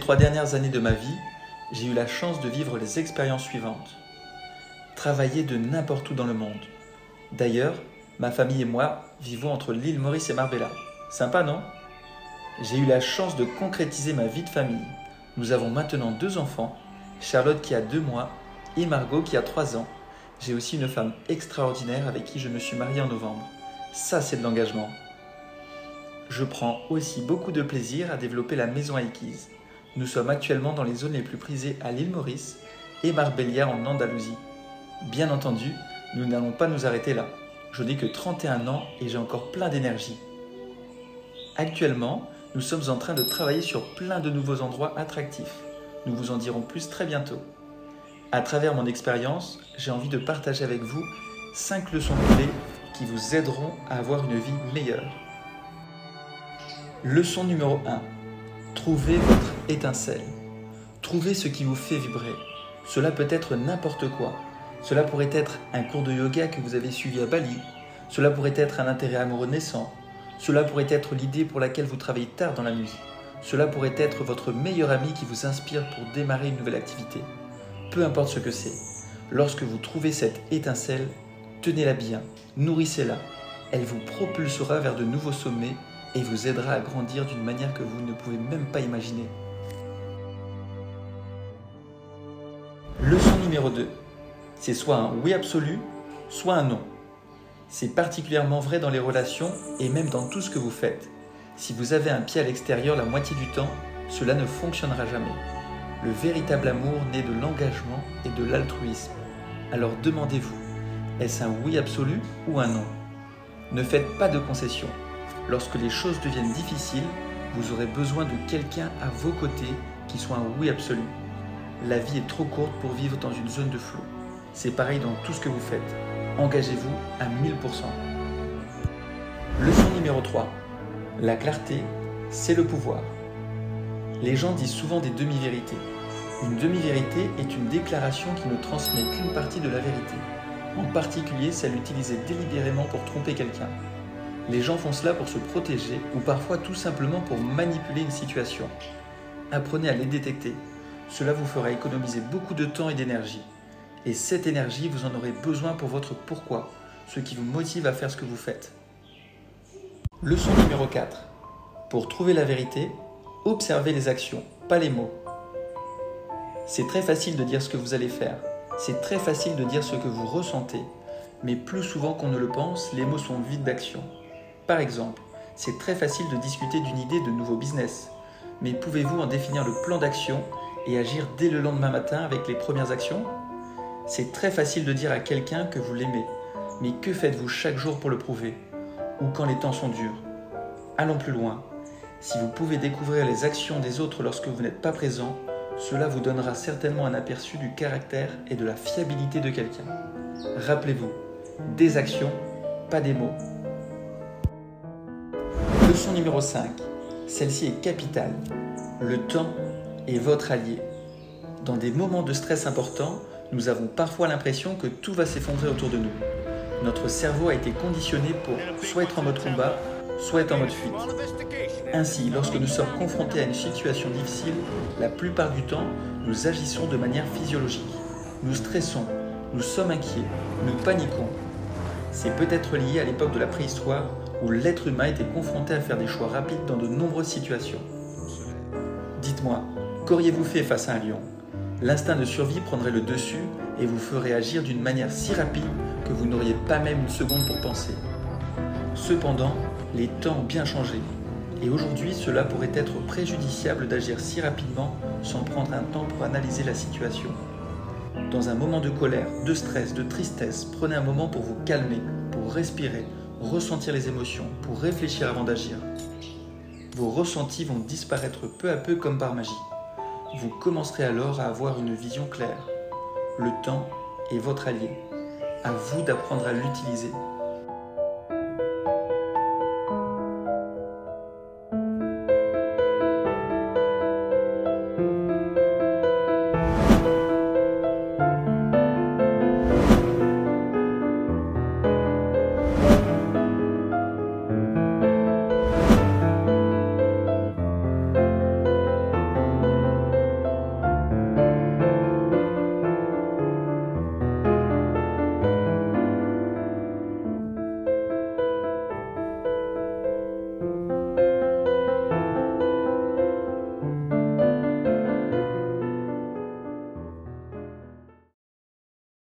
3 dernières années de ma vie, j'ai eu la chance de vivre les expériences suivantes. Travailler de n'importe où dans le monde. D'ailleurs, ma famille et moi vivons entre l'île Maurice et Marbella. Sympa, non? J'ai eu la chance de concrétiser ma vie de famille. Nous avons maintenant 2 enfants, Charlotte qui a 2 mois et Margot qui a 3 ans. J'ai aussi une femme extraordinaire avec qui je me suis marié en novembre. Ça, c'est de l'engagement. Je prends aussi beaucoup de plaisir à développer la maison Aïkiz. Nous sommes actuellement dans les zones les plus prisées à l'île Maurice et Marbella en Andalousie. Bien entendu, nous n'allons pas nous arrêter là. Je n'ai que 31 ans et j'ai encore plein d'énergie. Actuellement, nous sommes en train de travailler sur plein de nouveaux endroits attractifs. Nous vous en dirons plus très bientôt. À travers mon expérience, j'ai envie de partager avec vous 5 leçons clés qui vous aideront à avoir une vie meilleure. Leçon numéro 1. Trouvez votre étincelle. Trouvez ce qui vous fait vibrer. Cela peut être n'importe quoi. Cela pourrait être un cours de yoga que vous avez suivi à Bali. Cela pourrait être un intérêt amoureux naissant. Cela pourrait être l'idée pour laquelle vous travaillez tard dans la nuit. Cela pourrait être votre meilleur ami qui vous inspire pour démarrer une nouvelle activité. Peu importe ce que c'est, lorsque vous trouvez cette étincelle, tenez-la bien, nourrissez-la. Elle vous propulsera vers de nouveaux sommets et vous aidera à grandir d'une manière que vous ne pouvez même pas imaginer. Leçon numéro 2. C'est soit un oui absolu, soit un non. C'est particulièrement vrai dans les relations et même dans tout ce que vous faites. Si vous avez un pied à l'extérieur la moitié du temps, cela ne fonctionnera jamais. Le véritable amour naît de l'engagement et de l'altruisme. Alors demandez-vous, est-ce un oui absolu ou un non? Ne faites pas de concessions. Lorsque les choses deviennent difficiles, vous aurez besoin de quelqu'un à vos côtés qui soit un oui absolu. La vie est trop courte pour vivre dans une zone de flou. C'est pareil dans tout ce que vous faites. Engagez-vous à 1000%. Leçon numéro 3. La clarté, c'est le pouvoir. Les gens disent souvent des demi-vérités. Une demi-vérité est une déclaration qui ne transmet qu'une partie de la vérité. En particulier, celle utilisée délibérément pour tromper quelqu'un. Les gens font cela pour se protéger ou parfois tout simplement pour manipuler une situation. Apprenez à les détecter. Cela vous fera économiser beaucoup de temps et d'énergie. Et cette énergie, vous en aurez besoin pour votre pourquoi, ce qui vous motive à faire ce que vous faites. Leçon numéro 4. Pour trouver la vérité, observez les actions, pas les mots. C'est très facile de dire ce que vous allez faire. C'est très facile de dire ce que vous ressentez. Mais plus souvent qu'on ne le pense, les mots sont vides d'action. Par exemple, c'est très facile de discuter d'une idée de nouveau business. Mais pouvez-vous en définir le plan d'action et agir dès le lendemain matin avec les premières actions? C'est très facile de dire à quelqu'un que vous l'aimez. Mais que faites-vous chaque jour pour le prouver? Ou quand les temps sont durs? Allons plus loin. Si vous pouvez découvrir les actions des autres lorsque vous n'êtes pas présent, cela vous donnera certainement un aperçu du caractère et de la fiabilité de quelqu'un. Rappelez-vous, des actions, pas des mots. Leçon numéro 5. Celle-ci est capitale. Le temps est votre allié. Dans des moments de stress importants, nous avons parfois l'impression que tout va s'effondrer autour de nous. Notre cerveau a été conditionné pour soit être en mode combat, soit être en mode fuite. Ainsi, lorsque nous sommes confrontés à une situation difficile, la plupart du temps, nous agissons de manière physiologique. Nous stressons, nous sommes inquiets, nous paniquons. C'est peut-être lié à l'époque de la préhistoire où l'être humain était confronté à faire des choix rapides dans de nombreuses situations. Dites-moi, qu'auriez-vous fait face à un lion? L'instinct de survie prendrait le dessus et vous ferait agir d'une manière si rapide que vous n'auriez pas même une seconde pour penser. Cependant, les temps ont bien changé. Et aujourd'hui, cela pourrait être préjudiciable d'agir si rapidement sans prendre un temps pour analyser la situation. Dans un moment de colère, de stress, de tristesse, prenez un moment pour vous calmer, pour respirer, ressentir les émotions, pour réfléchir avant d'agir. Vos ressentis vont disparaître peu à peu comme par magie. Vous commencerez alors à avoir une vision claire. Le temps est votre allié. À vous d'apprendre à l'utiliser.